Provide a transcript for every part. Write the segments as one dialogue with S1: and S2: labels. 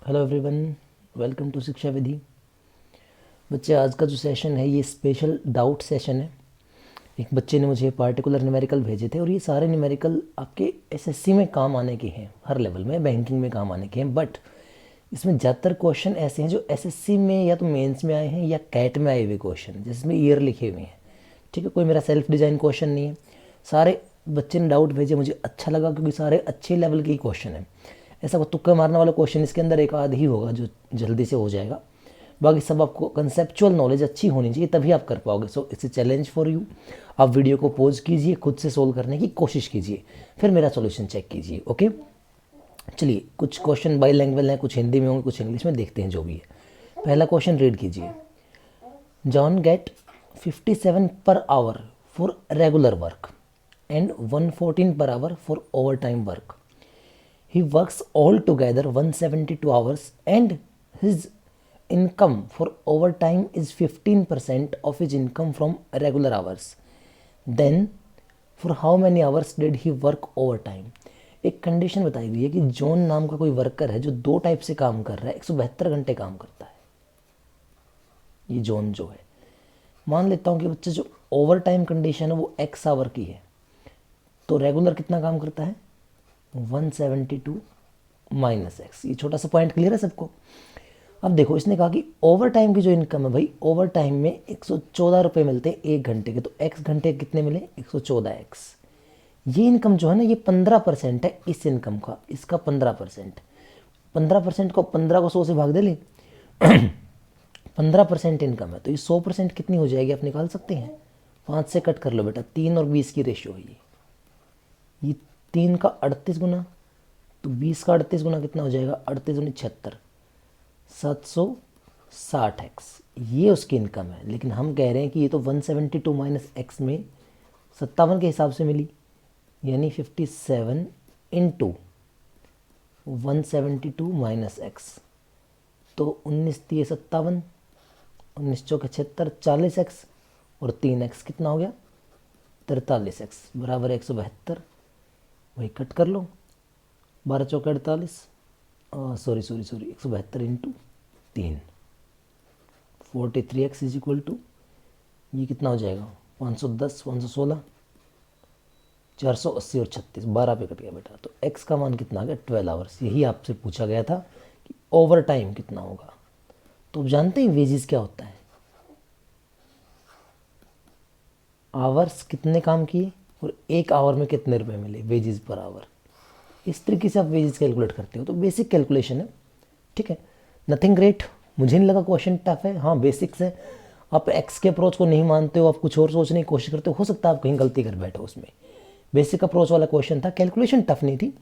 S1: Hello everyone, welcome to शिक्षा विधि। बच्चे, आज का जो सेशन है ये स्पेशल डाउट सेशन है। एक बच्चे ने मुझे पार्टिकुलर न्यूमेरिकल भेजे थे और ये सारे न्यूमेरिकल आपके एसएससी में काम आने के हैं, हर लेवल में बैंकिंग में काम आने के हैं। बट इसमें ज़्यादातर क्वेश्चन ऐसे हैं जो एसएससी में या तो मेंस में आए हैं या कैट में आए हुए क्वेश्चन, जिसमें ईयर लिखे हुए हैं। ठीक है, कोई मेरा सेल्फ डिज़ाइन क्वेश्चन नहीं है। सारे बच्चे ने डाउट भेजे, मुझे अच्छा लगा क्योंकि सारे अच्छे लेवल के ही क्वेश्चन हैं। ऐसा कोई तुक्का मारने वाला क्वेश्चन इसके अंदर एक आध ही होगा जो जल्दी से हो जाएगा। बाकी सब आपको कंसेप्चुअल नॉलेज अच्छी होनी चाहिए, तभी आप कर पाओगे। So it's a challenge for you. आप वीडियो को पॉज कीजिए, खुद से सोल्व करने की कोशिश कीजिए, फिर मेरा सॉल्यूशन चेक कीजिए। ओके, चलिए कुछ क्वेश्चन बाई लैंग्वेज हैं, कुछ हिंदी में होंगे, कुछ इंग्लिश में, देखते हैं जो भी है। पहला क्वेश्चन रीड कीजिए। John get 57 per hour for regular work and 114 per hour for overtime work. He works altogether 172 hours and his income for overtime is 15% of his income from regular hours. Then for how many hours did he work overtime? एक condition बताई गई है कि John नाम का कोई worker है जो दो टाइप से काम कर रहा है, 172 घंटे काम करता है। ये जॉन जो है, मान लेता हूँ कि बच्चे जो ओवर टाइम कंडीशन है वो एक्स आवर की है, तो रेगुलर कितना काम करता है 172 माइनस एक्स। ये छोटा सा पॉइंट क्लियर है सबको। अब देखो, इसने कहा कि ओवर टाइम की जो इनकम है भाई, ओवर टाइम में 114 रुपये मिलते हैं एक घंटे के, तो एक्स घंटे कितने मिले 114 एक्स। ये इनकम जो है ना, ये 15% है इस इनकम का, इसका 15%। 15% को 15 को 100 से भाग दे ले 15% इनकम है, तो ये 100% कितनी हो जाएगी आप निकाल सकते हैं। 5 से कट कर लो बेटा, 3 और 20 की रेशियो है ये 3 का 38 गुना, तो 20 का 38 गुना कितना हो जाएगा, 38 गुनी 76, 760 एक्स। ये उसकी इनकम है। लेकिन हम कह रहे हैं कि ये तो 172 माइनस एक्स में 57 के हिसाब से मिली, यानी 57 इंटू 172 माइनस एक्स, तो 19 दिए 57, 19 चौके 76, 40 एक्स और 3 एक्स कितना हो गया 43 एक्स बराबर 172। वही कट कर लो, 12 चौके 48, sorry 172 into 3, 43 x is equal to, ये कितना हो जाएगा 510, 516, 480 और 36, 12 पे कट गया बेटा। तो एक्स का मान कितना आ गया 12 आवर्स। यही आपसे पूछा गया था कि ओवर टाइम कितना होगा। तो आप जानते हैं वेजेस क्या होता है, आवर्स कितने काम किए और एक आवर में कितने रुपए मिले, वेजेस पर आवर। इस तरीके से आप वेजेस कैलकुलेट करते हो। तो बेसिक कैलकुलेशन है, ठीक है, नथिंग ग्रेट। मुझे नहीं लगा क्वेश्चन टफ है। हाँ, बेसिक्स है। आप एक्स के अप्रोच को नहीं मानते हो, आप कुछ और सोचने की कोशिश करते हो सकता है आप कहीं गलती कर बैठो उसमें। बेसिक अप्रोच वाला क्वेश्चन था, कैलकुलेशन टफ नहीं थी।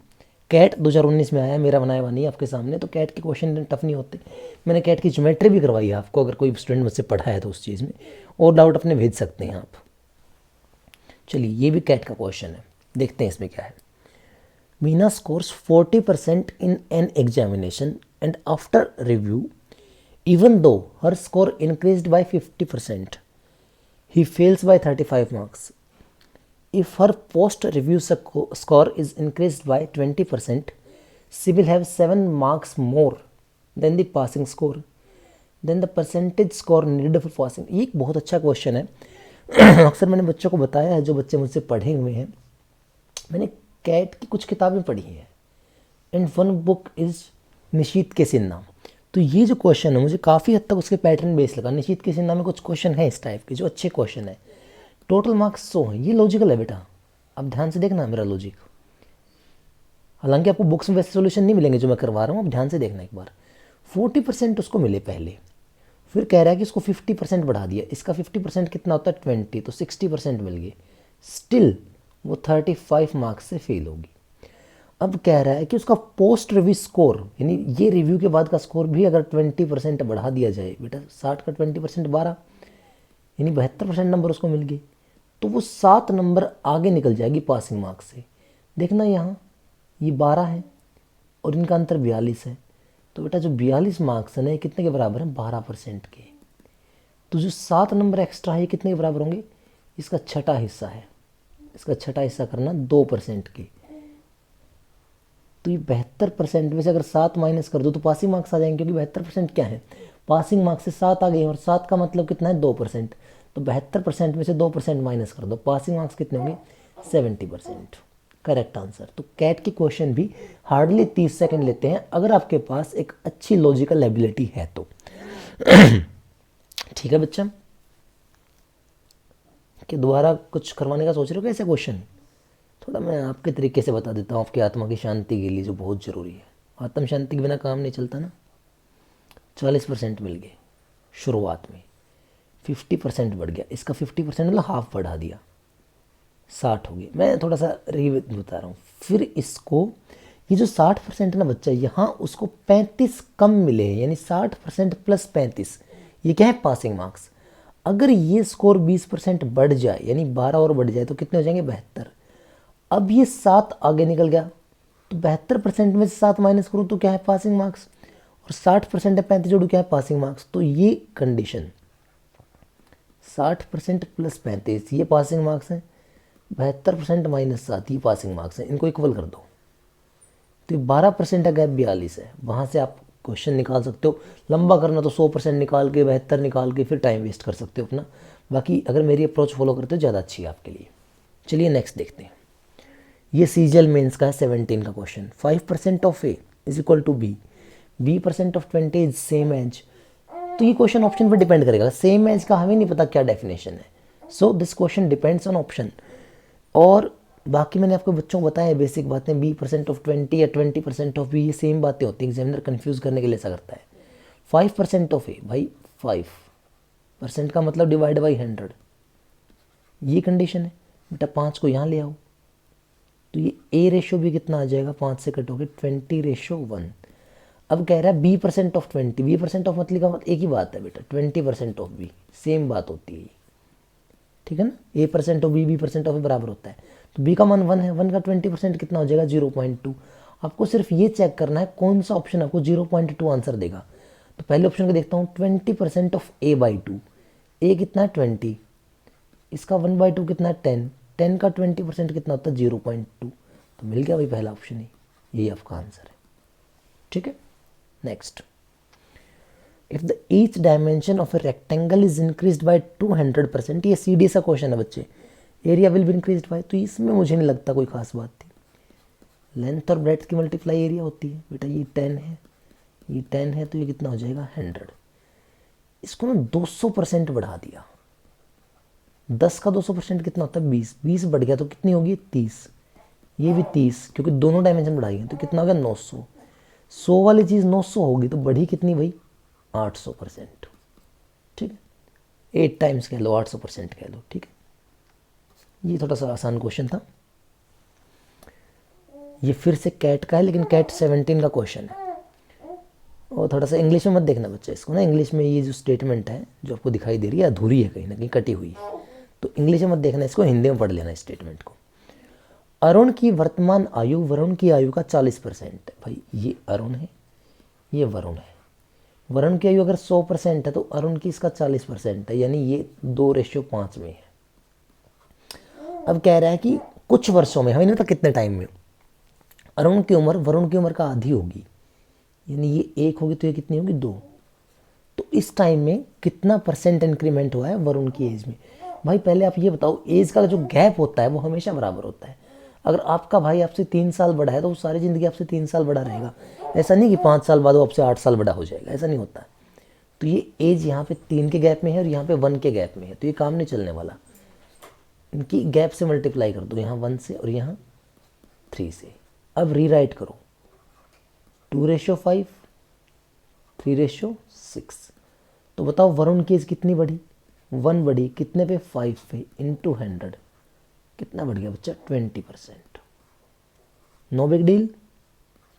S1: कैट 2019 में आया, मेरा बनाया हुआ नहीं आपके सामने, तो कैट के क्वेश्चन टफ नहीं होते। मैंने कैट की ज्योमेट्री भी करवाई है आपको, अगर कोई स्टूडेंट मुझसे पढ़ा है तो उस चीज़ में, और डाउट अपने भेज सकते हैं आप। चलिए, ये भी कैट का क्वेश्चन है, देखते हैं इसमें क्या है। Meena scores 40% in an examination and after review, even though her score increased by 50%, he fails by 35 marks. If her post-review score is increased by 20%, she will have 7 marks more than the passing score. Then the percentage score needed for passing. ये एक बहुत अच्छा question है। अक्सर मैंने बच्चों को बताया है, जो बच्चे मुझसे पढ़े हुए हैं, मैंने कैट की कुछ किताबें पढ़ी हैं, and one book is Nishit के सिन्हा। तो ये जो क्वेश्चन है मुझे काफ़ी हद तक उसके पैटर्न बेस लगा। निशीत के सिन्हा में कुछ क्वेश्चन है इस टाइप के जो अच्छे क्वेश्चन है। टोटल मार्क्स 100 हैं। ये लॉजिकल है बेटा, आप ध्यान से देखना मेरा लॉजिक। हालांकि आपको बुक्स में वैसे सोल्यूशन नहीं मिलेंगे जो मैं करवा रहा हूँ, आप ध्यान से देखना एक बार। 40% उसको मिले पहले, फिर कह रहा है कि इसको 50% बढ़ा दिया। इसका 50% कितना होता है 20, तो 60% मिल गए। स्टिल वो 35 मार्क्स से फेल होगी। अब कह रहा है कि उसका पोस्ट रिव्यू स्कोर, यानी ये रिव्यू के बाद का स्कोर भी अगर 20% बढ़ा दिया जाए, बेटा 60 का 20% 12, यानी 72% नंबर उसको मिल गए, तो वो 7 नंबर आगे निकल जाएगी पासिंग मार्क्स से। देखना यहाँ ये 12 है और इनका अंतर 42 है, तो बेटा जो 42 मार्क्स है ना, ये कितने के बराबर हैं 12% के। तो जो 7 नंबर एक्स्ट्रा है ये कितने के बराबर होंगे, इसका छठा हिस्सा है। इसका छठा हिस्सा करना 2% के, तो ये 72% में से अगर 7 माइनस कर दो तो पासिंग मार्क्स आ जाएंगे, क्योंकि 72% क्या है, पासिंग मार्क्स से 7 आ गए और 7 का मतलब कितना है 2%। तो 72% में से 2% माइनस कर दो, पासिंग मार्क्स कितने होंगे 70%। Correct answer. तो कैट के क्वेश्चन भी हार्डली 30 सेकंड लेते हैं अगर आपके पास एक अच्छी लॉजिकल एबिलिटी है तो। ठीक है बच्चा, कि दोबारा कुछ करवाने का सोच रहे हो कैसे क्वेश्चन? थोड़ा मैं आपके तरीके से बता देता हूँ आपकी आत्मा की शांति के लिए, जो बहुत ज़रूरी है। आत्म शांति के बिना काम नहीं चलता ना। 40% मिल गए शुरुआत में, 50% बढ़ गया, इसका 50% मतलब हाफ बढ़ा दिया, 60 हो गए। मैं थोड़ा सा बता रहा हूँ। फिर इसको ये जो 60% ना बच्चा, यहाँ उसको 35 कम मिले हैं, यानी 60% प्लस 35, ये क्या है पासिंग मार्क्स। अगर ये स्कोर 20% बढ़ जाए, यानी 12 और बढ़ जाए, तो कितने हो जाएंगे 72। अब ये 7 आगे निकल गया, तो 72% में से 7 माइनस करूँ तो क्या है पासिंग मार्क्स, और 60% है 35 जोड़ू क्या है पासिंग मार्क्स। तो ये कंडीशन 60% प्लस 35 ये पासिंग मार्क्स हैं, 72% माइनस 7 ये पासिंग मार्क्स हैं, इनको इक्वल कर दो। तो ये 12% का गैप 42 है, वहाँ से आप क्वेश्चन निकाल सकते हो। लंबा करना तो 100% निकाल के 72 निकाल के फिर टाइम वेस्ट कर सकते हो अपना। बाकी अगर मेरी अप्रोच फॉलो करते हो ज़्यादा अच्छी है आपके लिए। चलिए नेक्स्ट देखते हैं। ये सीजीएल मेंस का है 17 का question. 5% of a is equal to b, b% of 20 is same as. तो ये क्वेश्चन ऑप्शन पर डिपेंड करेगा। सेम एज का हमें नहीं पता क्या डेफिनेशन है, so this question depends on option. और बाकी मैंने आपको बच्चों को बताया बेसिक बातें, b% ऑफ 20 या 20% ऑफ बी, ये सेम बातें होती हैं। एग्जामिनर कंफ्यूज करने के लिए ऐसा करता है। 5% ऑफ ए, भाई 5% का मतलब डिवाइड बाई 100, ये कंडीशन है। बेटा 5 को यहाँ ले आओ, तो ये ए रेशो भी कितना आ जाएगा, 5 से कटोगे 20:1। अब कह रहा है b% ऑफ 20, b% ऑफ मतलब एक ही बात है बेटा, 20% ऑफ बी, सेम बात होती है, ठीक है ना। a% of b, b% of a बराबर होता है। तो b का मान 1 है, 1 का 20% कितना हो जाएगा 0.2। आपको सिर्फ ये चेक करना है कौन सा ऑप्शन आपको 0.2 आंसर देगा। तो पहले ऑप्शन को देखता हूँ, 20% ऑफ a/2, ए कितना है 20, इसका 1/2 कितना है 10, 10 का 20% कितना होता है 0.2। तो मिल गया भाई पहला ऑप्शन ही, यही आपका आंसर है। ठीक है, next. If the each dimension of a rectangle is increased by 200%, ये सीडी सा क्वेश्चन है बच्चे, area will be increased by. तो इसमें मुझे नहीं लगता कोई खास बात थी। लेंथ और ब्रेड्थ की मल्टीप्लाई एरिया होती है बेटा, ये 10 है, ये 10 है, तो ये कितना हो जाएगा 100। इसको ना 200% बढ़ा दिया, 10 का 200% कितना होता है 20, 20 बढ़ गया तो कितनी होगी 30, ये भी 30, क्योंकि दोनों डायमेंशन बढ़ाई हैं, तो कितना हो गया 900। 100 वाली चीज़ 900 होगी तो बढ़ी कितनी भाई 800%। ठीक है, 8 टाइम्स कह लो, 800% कह लो। ठीक है, ये थोड़ा सा आसान क्वेश्चन था। ये फिर से कैट का है, लेकिन कैट 17 का क्वेश्चन है। और थोड़ा सा इंग्लिश में मत देखना बच्चा इसको ना, इंग्लिश में ये जो स्टेटमेंट है जो आपको दिखाई दे रही है अधूरी है, कहीं ना कहीं कटी हुई है, तो इंग्लिश में मत देखना इसको, हिंदी में पढ़ लेना इस स्टेटमेंट को। अरुण की वर्तमान आयु वरुण की आयु का 40% है। भाई ये अरुण है, ये वरुण है। वरुण की आयु अगर 100% है तो अरुण की इसका 40% है, यानी ये 2:5 में है। अब कह रहा है कि कुछ वर्षों में, हमें नहीं पता कितने टाइम में, अरुण की उम्र वरुण की उम्र का आधी होगी, यानी ये 1 होगी तो ये कितनी होगी 2। तो इस टाइम में कितना % इंक्रीमेंट हुआ है वरुण की एज में। भाई पहले आप ये बताओ, एज का जो गैप होता है वो हमेशा बराबर होता है। अगर आपका भाई आपसे 3 साल बड़ा है तो वो सारी ज़िंदगी आपसे 3 साल बड़ा रहेगा। ऐसा नहीं कि 5 साल बाद वो आपसे 8 साल बड़ा हो जाएगा, ऐसा नहीं होता। तो ये एज यहाँ पे 3 के गैप में है और यहाँ पे 1 के गैप में है, तो ये काम नहीं चलने वाला। इनकी गैप से मल्टीप्लाई कर दो, यहाँ 1 से और यहाँ 3 से। अब रीराइट करो, 2:5, 3:6। तो बताओ वरुण की एज कितनी बढ़ी, 1 बढ़ी, कितने पे 5 पे, इंटू 100, कितना बढ़ गया बच्चा 20%। No big deal,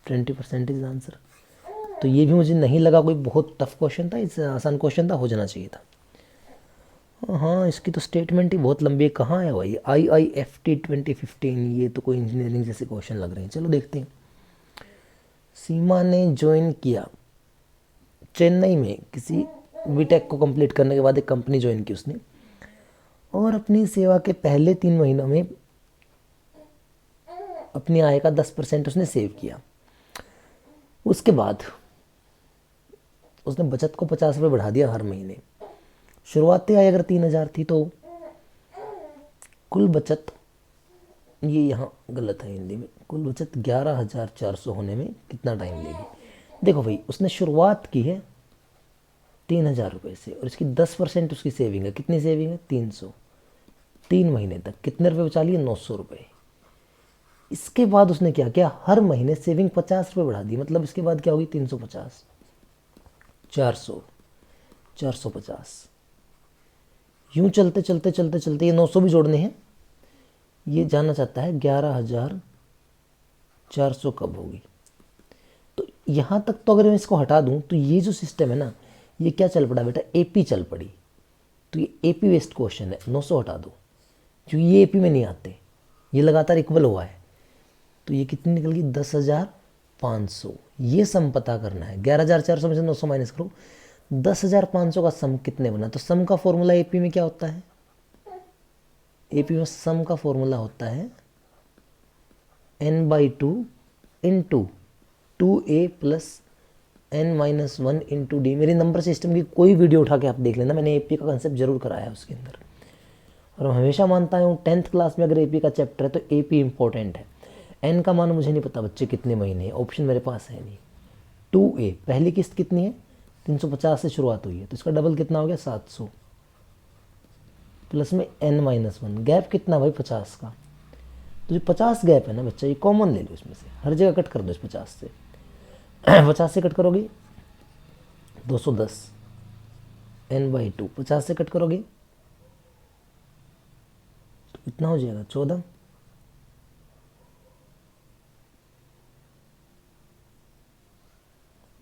S1: 20% is answer. तो ये भी मुझे नहीं लगा कोई बहुत टफ क्वेश्चन था, इससे आसान क्वेश्चन था, हो जाना चाहिए था। हाँ इसकी तो स्टेटमेंट ही बहुत लंबी है, कहाँ है भाई IIFT 2015, ये तो कोई इंजीनियरिंग जैसे क्वेश्चन लग रहे हैं। चलो देखते हैं। सीमा ने ज्वाइन किया चेन्नई में, किसी बीटेक को कंप्लीट करने के बाद एक कंपनी ज्वाइन की उसने, और अपनी सेवा के पहले 3 महीनों में अपनी आय का 10% उसने सेव किया। उसके बाद उसने बचत को 50 रुपये बढ़ा दिया हर महीने। शुरुआती आय अगर 3,000 थी तो कुल बचत, ये यहाँ गलत है हिंदी में, कुल बचत 11,400 होने में कितना टाइम लेगी। देखो भाई, उसने शुरुआत की है 3,000 रुपये से और इसकी 10% उसकी सेविंग है। कितनी सेविंग है? 300। 3 महीने तक कितने रुपये बचा लिए? 900 रुपये। इसके बाद उसने क्या किया? हर महीने सेविंग 50 रुपये बढ़ा दी। मतलब इसके बाद क्या होगी? 350, 400, 450, यूं चलते चलते चलते चलते ये 900 भी जोड़ने हैं। ये जानना चाहता है 11,400 कब होगी। तो यहाँ तक तो अगर मैं इसको हटा दूँ तो ये जो सिस्टम है ना, ये क्या चल पड़ा बेटा? एपी चल पड़ी। तो ये एपी वेस्ट क्वेश्चन है, 900 हटा दो क्योंकि ये एपी में नहीं आते, ये लगातार इक्वल हुआ है। तो ये कितनी निकल गई? 10,500। ये सम पता करना है। 11,400 में से 900 माइनस करो, 10,500 का सम कितने बना? तो सम का फॉर्मूला एपी में क्या होता है? एपी में सम का फॉर्मूला होता है n/2 into 2a plus n-1 into D. मेरी नंबर सिस्टम की कोई वीडियो उठा के आप देख लेना, मैंने एपी का कंसेप्ट जरूर कराया है उसके अंदर। और मैं हमेशा मानता हूँ 10th क्लास में अगर एपी का चैप्टर है तो एपी इंपॉर्टेंट है। एन का मान मुझे नहीं पता बच्चे कितने महीने, ऑप्शन मेरे पास है नहीं। 2a पहली किस्त कितनी है? 350 से शुरुआत हुई है तो इसका डबल कितना हो गया? 700 प्लस में n-1। गैप कितना भाई? 50 का। तो जो 50 गैप है ना बच्चा, ये कॉमन ले लो, इसमें से हर जगह कट कर दो इस 50 से। 50 से कट करोगे 210, n/2। 50 से कट करोगे तो कितना हो जाएगा? 14।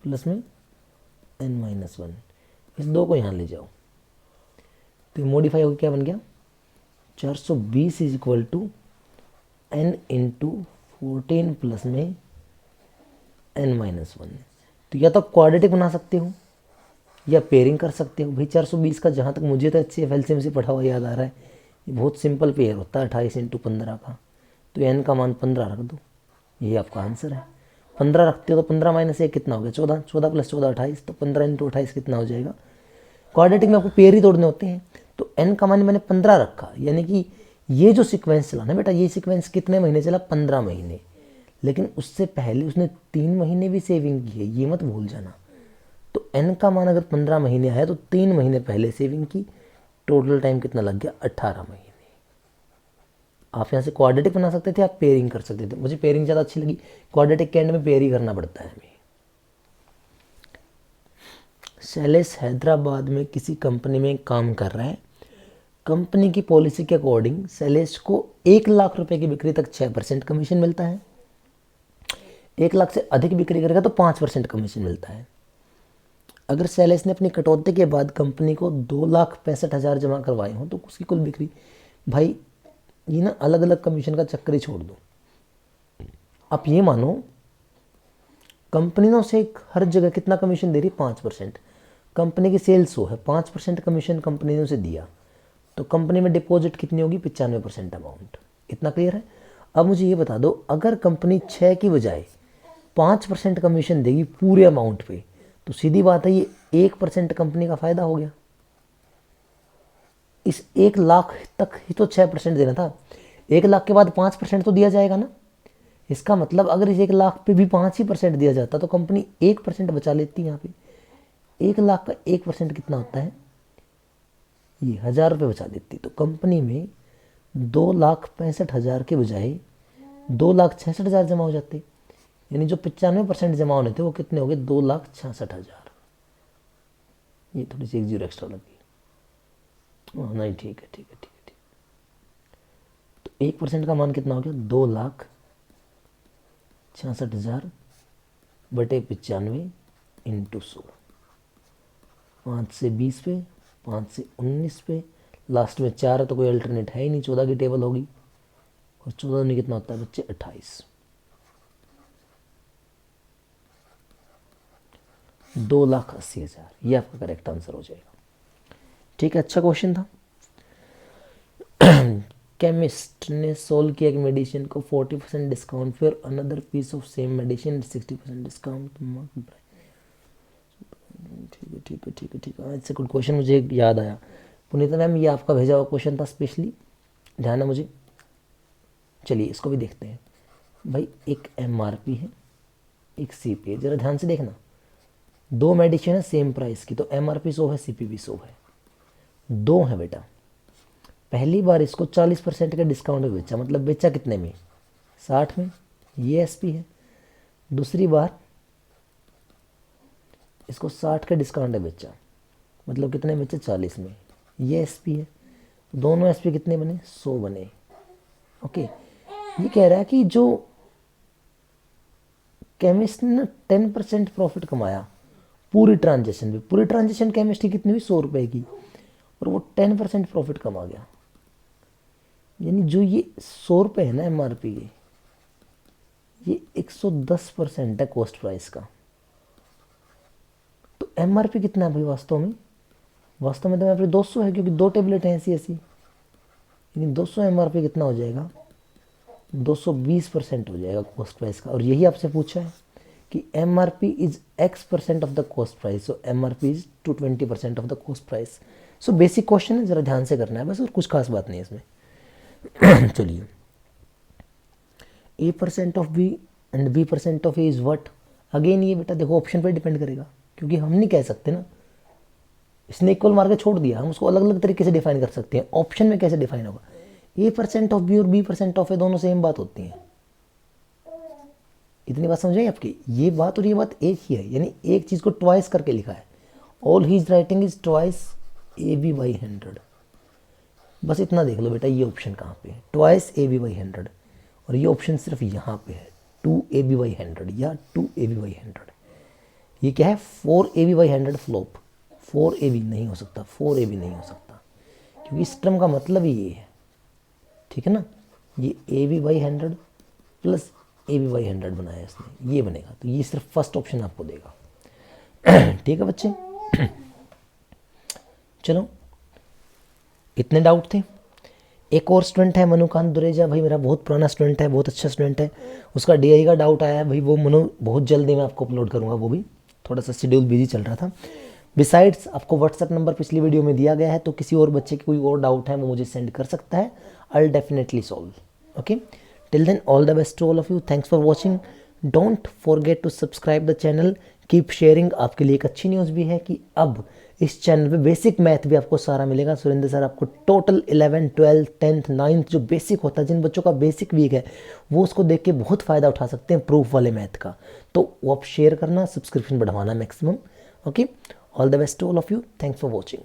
S1: प्लस में n-1। इस दो को यहाँ ले जाओ तो ये मॉडिफाई होकर क्या बन गया? 420 is equal to n into 14 plus में n-1। तो या तो क्वाड्रेटिक बना सकते हो या पेयरिंग कर सकते हो। भाई 420 का जहाँ तक मुझे तो HCF LCM से पढ़ा हुआ याद आ रहा है, ये बहुत सिंपल पेयर होता है 28 इंटू 15 का। तो n का मान 15 रख दो, ये आपका आंसर है। 15 रखते हो तो 15 माइनस 1 कितना हो गया? 14। 14 प्लस 14 28। तो 15 इंटू 28 कितना हो जाएगा? क्वाड्रेटिक में आपको पेयर ही तोड़ने होते हैं। तो n का मान मैंने 15 रखा, यानी कि ये जो सीक्वेंस चला ना बेटा, ये सीक्वेंस कितने महीने चला? 15 महीने। लेकिन उससे पहले उसने 3 महीने भी सेविंग की है, ये मत भूल जाना। तो n का मान अगर 15 महीने आया तो 3 महीने पहले सेविंग की। टोटल टाइम कितना लग गया? 18 महीने। आप यहाँ से क्वाड्रेटिक बना सकते थे, आप पेयरिंग कर सकते थे। मुझे पेयरिंग ज़्यादा अच्छी लगी, क्वाड्रेटिक के एंड में पेयर ही करना पड़ता है हमें। शैलेश हैदराबाद में किसी कंपनी में काम कर रहा है। कंपनी की पॉलिसी के अकॉर्डिंग शैलेश को 1 लाख रुपए की बिक्री तक 6% कमीशन मिलता है। 1 लाख से अधिक बिक्री करेगा तो 5% कमीशन मिलता है। अगर शैलेश ने अपनी कटौती के बाद कंपनी को 2,65,000 जमा करवाए हों तो उसकी कुल बिक्री, भाई ये ना अलग अलग कमीशन का चक्कर ही छोड़ दो। आप ये मानो कंपनी ना उसे हर जगह कितना कमीशन दे रही है? 5%। कंपनी की सेल्स 100 है, 5% कमीशन कंपनी ने उसे दिया तो कंपनी में डिपॉजिट कितनी होगी? 95% अमाउंट। इतना क्लियर है? अब मुझे ये बता दो, अगर कंपनी 6 की बजाय 5% कमीशन देगी पूरे अमाउंट पे, तो सीधी बात है ये 1% कंपनी का फायदा हो गया। इस 1 लाख तक ही तो 6% देना था, 1 लाख के बाद 5% तो दिया जाएगा ना। इसका मतलब अगर इस 1 लाख पे भी 5% दिया जाता तो कंपनी 1% बचा लेती। यहाँ पे 1 लाख का 1% कितना होता है? ये 1,000 रुपये बचा देती। तो कंपनी में 2,65,000 के बजाय 2,66,000 जमा हो जाते, यानी जो 95% जमा होने थे वो कितने हो गए? 2,66,000। ये थोड़ी सी एक जीरो एक्स्ट्रा लगी। नहीं, ठीक है ठीक है ठीक है ठीक। तो 1% का मान कितना हो गया? 2,66,000 बटे 95 इंटू 100। 5 से 20 पे, 5 से 19 पे, लास्ट में 4 है तो कोई अल्टरनेट है ही नहीं, 14 की टेबल होगी। और 14 में कितना होता है बच्चे? 28। 2,80,000 ये आपका करेक्ट आंसर हो जाएगा। ठीक है, अच्छा क्वेश्चन था। केमिस्ट ने सोल्व किया कि मेडिसिन को 40% डिस्काउंट फिर another piece of same medicine 60% discount. ठीक है ठीक है ठीक है ठीक है। इससे कुछ क्वेश्चन मुझे याद आया। पुनीता मैम ये आपका भेजा हुआ क्वेश्चन था स्पेशली, ध्यान है मुझे। चलिए इसको भी देखते हैं भाई। एक एमआरपी है, एक सीपी है, जरा ध्यान से देखना। दो मेडिसिन है सेम प्राइस की, तो एमआरपी 100 है, सीपी भी 100 है। दो है बेटा। पहली बार इसको 40% का डिस्काउंट में बेचा, मतलब बेचा कितने में? 60 में, ये एसपी है। दूसरी बार इसको 60 के डिस्काउंट में बेचा, मतलब कितने में बेचा? 40 में, ये एसपी है। दोनों एसपी कितने बने? 100 बने। ओके, ये कह रहा है कि जो केमिस्ट ने 10% प्रॉफिट कमाया पूरी ट्रांजेक्शन में, पूरी ट्रांजेक्शन केमिस्ट की कितनी हुई? 100 रुपये की, और वो 10% प्रॉफिट कमा गया। यानी जो ये 100 रुपये है ना एमआरपी के, ये 110% है कॉस्ट प्राइस का। तो एमआरपी कितना है भाई वास्तव में? वास्तव में तो एमआरपी 200 है, क्योंकि 2 टेबलेट हैं ऐसी ऐसी। यानी 200 एमआरपी कितना हो जाएगा? 220% हो जाएगा कॉस्ट प्राइस का। और यही आपसे पूछा है कि MRP is X% of the cost price, so MRP is 220% of the cost price. So basic question है, जरा ध्यान से करना है बस, और कुछ खास बात नहीं है इसमें। चलिए, A% of B and B% of A is what? Again ये बेटा देखो ऑप्शन पे डिपेंड करेगा, क्योंकि हम नहीं कह सकते ना। इसने इक्वल मार के छोड़ दिया, हम उसको अलग अलग तरीके से डिफाइन कर सकते हैं। ऑप्शन में कैसे डिफाइन होगा? A% ऑफ B और B% ऑफ A दोनों सेम बात होती हैं। इतनी बात समझ आई आपकी? ये बात और ये बात एक ही है, यानी एक चीज़ को ट्वाइस करके लिखा है। All he is writing is twice AB/100। बस इतना देख लो बेटा, ये ऑप्शन कहाँ पे है? Twice AB/100। और ये ऑप्शन सिर्फ यहाँ पे है, 2AB/100 या 2AB/100। ये क्या है? 4AB/100 flop. 4AB नहीं हो सकता, 4AB नहीं हो सकता, क्योंकि इस टर्म का मतलब ही ये है। ठीक है ना? ये AB/100 प्लस AB/100 बनाया इसने, ये बनेगा। तो ये सिर्फ फर्स्ट ऑप्शन आपको देगा। ठीक है बच्चे? चलो, इतने डाउट थे। एक और स्टूडेंट है मनुकांत दुरेजा, भाई मेरा बहुत पुराना स्टूडेंट है, बहुत अच्छा स्टूडेंट है। उसका DI का डाउट आया है भाई, वो बहुत जल्दी मैं आपको अपलोड करूँगा। वो भी थोड़ा सा शेड्यूल बिजी चल रहा था। बिसाइड्स आपको व्हाट्सएप नंबर पिछली वीडियो में दिया गया है, तो किसी और बच्चे की कोई और डाउट है वो मुझे सेंड कर सकता है। I will definitely solve. Okay, till then all the best to all of you. Thanks for watching. Don't forget to subscribe the channel, keep sharing. आपके लिए एक अच्छी न्यूज़ भी है कि अब इस चैनल पे बेसिक मैथ भी आपको सारा मिलेगा। सुरेंद्र सर आपको टोटल 11, 12, 10th, 9th जो बेसिक होता है, जिन बच्चों का बेसिक वीक है वो उसको देख के बहुत फ़ायदा उठा सकते हैं प्रूफ वाले मैथ का। तो वो आप शेयर करना, सब्सक्रिप्शन बढ़वाना maximum. Okay, all the best to all of you. Thanks for watching.